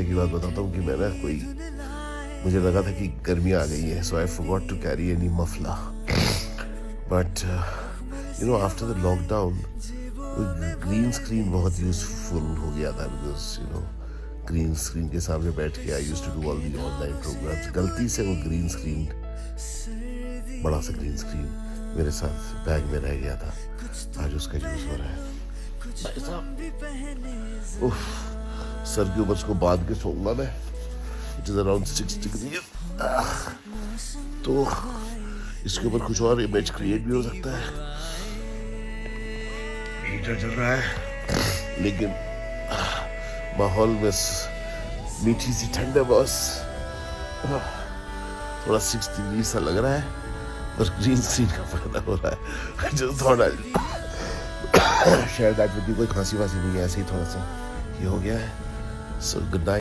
हफ्ते की बात बताता हूँ कि मैं ना मुझे लगा था कि गर्मी आ गई है, so I forgot to carry any muffler, but after the lockdown green screen बहुत यूजफुल हो गया था, बिकॉज ग्रीन स्क्रीन के सामने बैठ के I used to do all the online programs. गलती से वो ग्रीन स्क्रीन, बड़ा सा ग्रीन स्क्रीन मेरे साथ बैग में रह गया था, आज उसका यूज हो रहा है। भाई साहब, उफ, सर के ऊपर इसको बांध के सोऊंगा मैं। इट इज अराउंड 6 डिग्री, तो इसके ऊपर कुछ और इमेज क्रिएट भी हो सकता है। हीटर चल रहा है, लेकिन माहौल में मीठी सी ठंड है बॉस। थोड़ा 6 डिग्री सा लग रहा है, पर ग्रीन स्क्रीन का फायदा हो रहा है। I just thought I'd share that with you। कोई खांसी वासी नहीं है, ऐसे ही थोड़ा सा ये हो गया है। So good night.